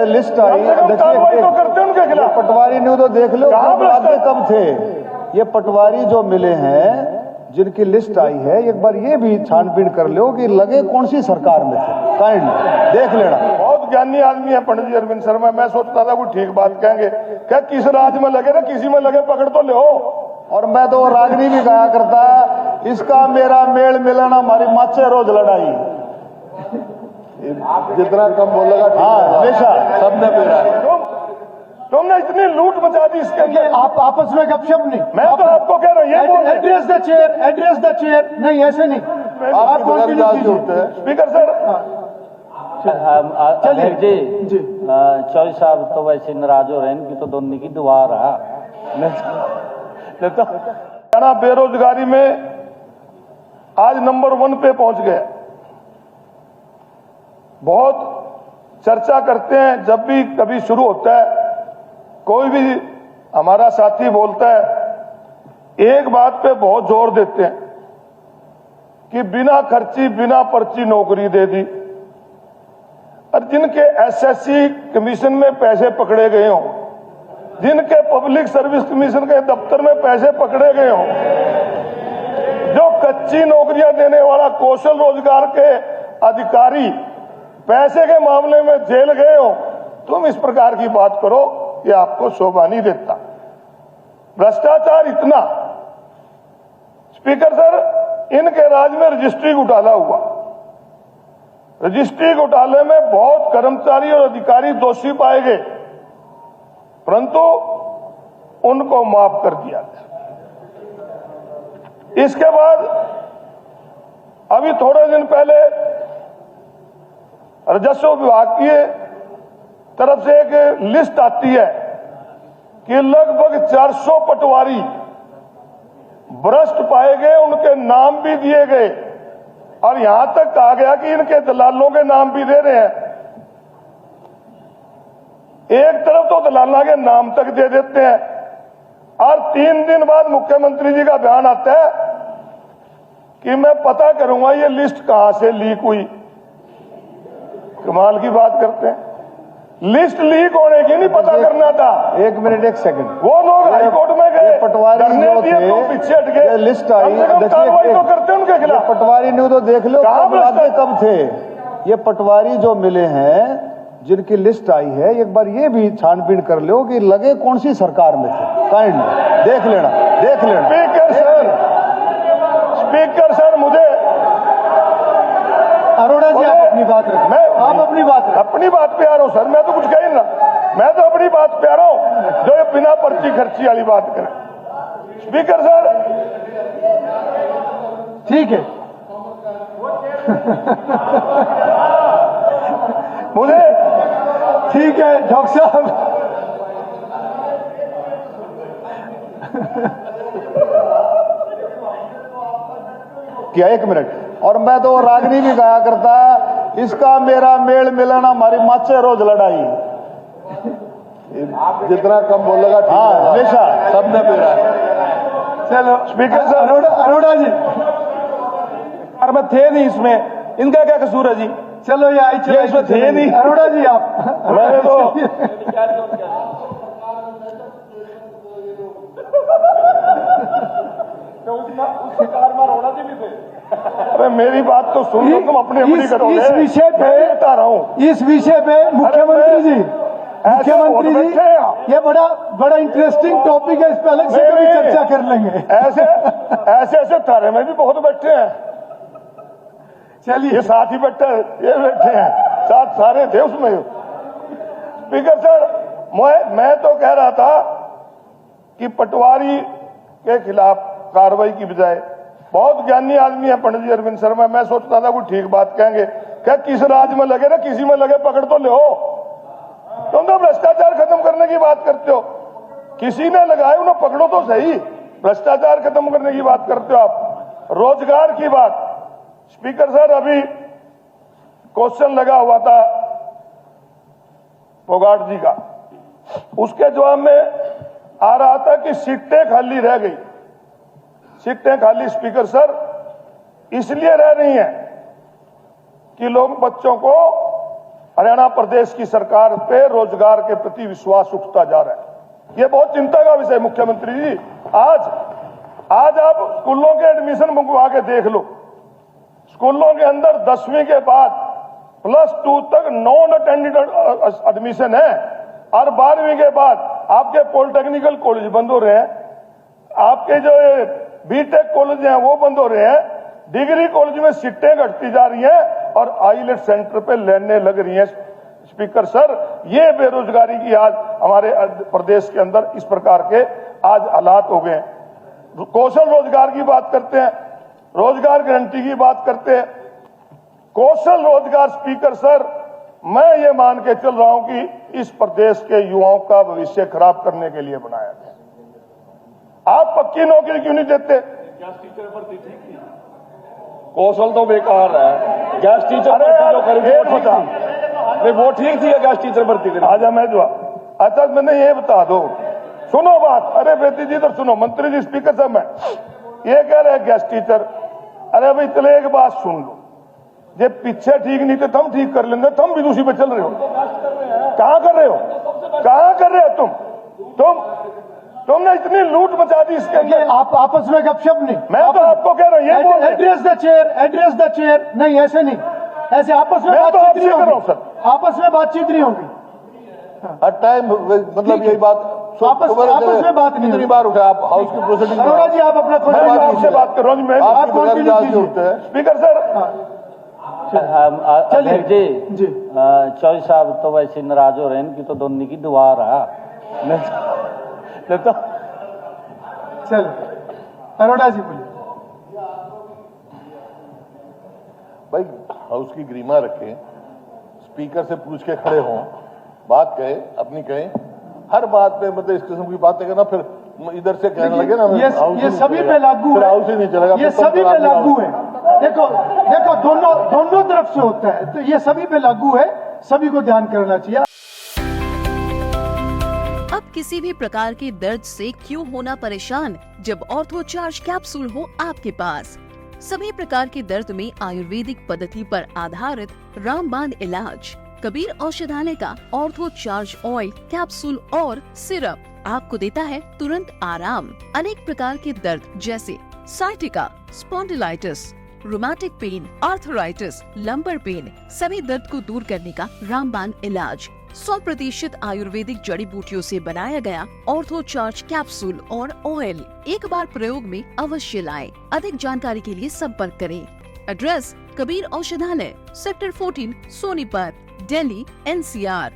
List आई, कार्रवाई तो करते उनके खिलाफ। पटवारी न्यू तो देख लो कब थे ये पटवारी जो मिले हैं, जिनकी लिस्ट आई है, एक बार ये भी छानबीन कर लो कि लगे कौन सी सरकार में थे, काइंडली देख लेना। बहुत ज्ञानी आदमी है पंडित जी अरविंद शर्मा, मैं सोचता था कोई ठीक बात कहेंगे, क्या किस राज्य में लगे ना किसी में लगे पकड़ तो लो। और मैं तो रागनी भी कहा करता, इसका मेरा मेल मिलन हमारी माचे रोज लड़ाई। जितना कम बोलेगा, हाँ हमेशा सबने मेरा। तुमने इतनी लूट मचा दी इसके अंदर। आप आपस में गपशप नहीं, मैं तो आपको कह रहा हूँ ये बोल एड्रेस द चेयर, नहीं ऐसे नहीं, आप कंटिन्यू कीजिए। स्पीकर सर चलिए जी चौधरी साहब तो वैसे नाराज हो रहे हैं, इनकी तो दोनों की दुआ रहा नहीं तो हरियाणा बेरोजगारी में आज नंबर 1 पे पहुंच गए। बहुत चर्चा करते हैं, जब भी कभी शुरू होता है कोई भी हमारा साथी बोलता है, एक बात पे बहुत जोर देते हैं कि बिना खर्ची बिना पर्ची नौकरी दे दी। और जिनके एसएससी कमीशन में पैसे पकड़े गए हों, जिनके पब्लिक सर्विस कमीशन के दफ्तर में पैसे पकड़े गए हों, जो कच्ची नौकरियां देने वाला कौशल रोजगार के अधिकारी पैसे के मामले में जेल गए हो, तुम इस प्रकार की बात करो, ये आपको शोभा नहीं देता। भ्रष्टाचार इतना, स्पीकर सर इनके राज में रजिस्ट्री घोटाला हुआ। रजिस्ट्री घोटाले में बहुत कर्मचारी और अधिकारी दोषी पाए गए, परंतु उनको माफ कर दिया गया। इसके बाद अभी थोड़े दिन पहले राजस्व विभाग की तरफ से एक लिस्ट आती है कि लगभग 400 पटवारी भ्रष्ट पाए गए, उनके नाम भी दिए गए और यहां तक कहा गया कि इनके दलालों के नाम भी दे रहे हैं। एक तरफ तो दलालों के नाम तक दे देते हैं और 3 दिन बाद मुख्यमंत्री जी का बयान आता है कि मैं पता करूंगा ये लिस्ट कहां से लीक हुई। कमाल की बात करते हैं, लिस्ट लीक होने की नहीं पता करना था। एक मिनट एक सेकंड, वो लोग हाईकोर्ट में गए, पटवारी जो थे, तो पीछे हट गए। लिस्ट आई, कार्रवाई तो करते उनके खिलाफ। पटवारी न्यू तो देख लो कब थे ये पटवारी जो मिले हैं, जिनकी लिस्ट आई है, एक बार ये भी छानबीन कर लो कि लगे कौन सी सरकार में थे, काइंडली देख लेना। स्पीकर सर मुझे अरोड़ा जी आप अपनी बात रखें, आप अपनी बात पे आ रहा हूं सर, मैं तो कुछ कही ना, मैं तो अपनी बात पे आ रहा हूं जो ये बिना पर्ची खर्ची वाली बात करें। स्पीकर सर ठीक है, मुझे ठीक है डॉक्टर साहब, क्या एक मिनट, और मैं तो रागनी भी कहा करता, इसका मेरा मेल मिलन हमारी माचे रोज लड़ाई। जितना कम बोलेगा, हाँ हमेशा सबने मेरा। चलो स्पीकर सर अरोड़ा जी में थे नहीं, इसमें इनका क्या कसूर है जी? चलो ये आई चलो, इसमें थे नहीं। अरोड़ा जी आप, मैंने तो अरे मेरी बात तो सुन लो, तुम अपनी करोगे। इस विषय पे बता रहा हूं, इस विषय पे मुख्यमंत्री जी ये बड़ा इंटरेस्टिंग टॉपिक है, इस पे अलग से कभी चर्चा कर लेंगे। ऐसे थारे में भी बहुत बैठे हैं, चलिए ये साथ ही बैठे ये बैठे हैं, साथ सारे थे उसमें। स्पीकर सर मैं तो कह रहा था कि पटवारी के खिलाफ कार्रवाई की बजाय, बहुत ज्ञानी आदमी है पंडित जी अरविंद शर्मा, मैं सोचता था कोई ठीक बात कहेंगे, क्या किस राज्य में लगे ना किसी में लगे पकड़ तो लो। तुम तो भ्रष्टाचार खत्म करने की बात करते हो, किसी ने लगाए उन्हें पकड़ो तो सही, भ्रष्टाचार खत्म करने की बात करते हो आप। रोजगार की बात, स्पीकर सर अभी क्वेश्चन लगा हुआ था फोगाट जी का, उसके जवाब में आ रहा था कि सीटें खाली रह गई। सीटें खाली स्पीकर सर इसलिए रह रही हैं कि लोग बच्चों को हरियाणा प्रदेश की सरकार पे रोजगार के प्रति विश्वास उठता जा रहा है। ये बहुत चिंता का विषय मुख्यमंत्री जी। आज आप स्कूलों के एडमिशन मंगवा के देख लो, स्कूलों के अंदर 10वीं के बाद +2 तक नॉन अटेंडेड एडमिशन है, और 12वीं के बाद आपके पॉलिटेक्निकल कॉलेज बंद हो रहे हैं, आपके जो बीटेक कॉलेज हैं वो बंद हो रहे हैं, डिग्री कॉलेज में सीटें घटती जा रही हैं और आईलेट सेंटर पे लेने लग रही हैं। स्पीकर सर, ये बेरोजगारी की आज हमारे प्रदेश के अंदर इस प्रकार के आज हालात हो गए हैं। कौशल रोजगार की बात करते हैं, रोजगार गारंटी की बात करते हैं। कौशल रोजगार स्पीकर सर, मैं ये मान के चल रहा हूं कि इस प्रदेश के युवाओं का भविष्य खराब करने के लिए बनाया गया। आप पक्की नौकरी क्यों नहीं देते? कौशल तो बेकार है। गैस टीचर भर्ती जो करी वो ठीक थी, नहीं वो ठीक थी गैस टीचर भर्ती। आजा मैं जो अच्छा मैंने ये बता दो, सुनो बात। अरे बेटी जी इधर सुनो, मंत्री जी स्पीकर साहब, मैं ये कह रहे गैस टीचर, अरे भाई चले एक बात सुन लो, ये पीछे ठीक नहीं थे तुम ठीक कर लेंगे, तुम भी दूसरी पे चल रहे हो। कहां कर रहे हो, कहां कर रहे हो तुमने इतनी लूट मचा दी इसके अंदर। आप आपस में गपशप नहीं, मैं तो आपको कह रहा हूं, ये बोल एड्रेस द चेयर, नहीं ऐसे नहीं, ऐसे आपस में मैं तो बातचीत नहीं आपसे कर रहा हूं होगी, सर। आपस में बातचीत नहीं होगी। हर टाइम मतलब यही बात आपस में बात नहीं कितनी होगी। बार उठा आप हाउस की प्रोसीडिंग अरोड़ा जी आप अपना मैं आपसे बात कर रहा हूं। मैं आपकी आप बगैर continue इजाजत कीजिए। उठते हैं। स्पीकर सर, अध्यक्ष जी। जी, चौधरी साहब तो वैसे नाराज हो रहे हैं कि तो दोनों की दुआ रहा नहीं तो चलो अरोड़ा जी बोलिए। भाई हाउस की गरिमा रखें, स्पीकर से पूछ के खड़े हों, बात कहे अपनी कहें। हर बात पे मतलब इस किस्म की बातें करना, फिर इधर से कहने लगे ना ये सभी पे लागू है, हाउस ही नहीं चलेगा, ये सभी पे लागू है। देखो दोनों तरफ से होता है, तो ये सभी पे लागू है, सभी को ध्यान करना चाहिए। अब किसी भी प्रकार के दर्द से क्यों होना परेशान, जब ऑर्थो चार्ज कैप्सूल हो आपके पास। सभी प्रकार के दर्द में आयुर्वेदिक पद्धति पर आधारित रामबाण इलाज। कबीर औषधालय का ऑर्थो चार्ज ऑयल, कैप्सूल और सिरप आपको देता है तुरंत आराम। अनेक प्रकार के दर्द जैसे sciatica, spondylitis, rheumatic pain, arthritis, lumbar pain, सभी दर्द को दूर करने का रामबाण इलाज 100% आयुर्वेदिक जड़ी बूटियों से बनाया गया ऑर्थो चार्ज कैप्सूल और ऑयल एक बार प्रयोग में अवश्य लाएं। अधिक जानकारी के लिए संपर्क करें। एड्रेस कबीर औषधालय, सेक्टर 14, सोनीपत, दिल्ली, NCR।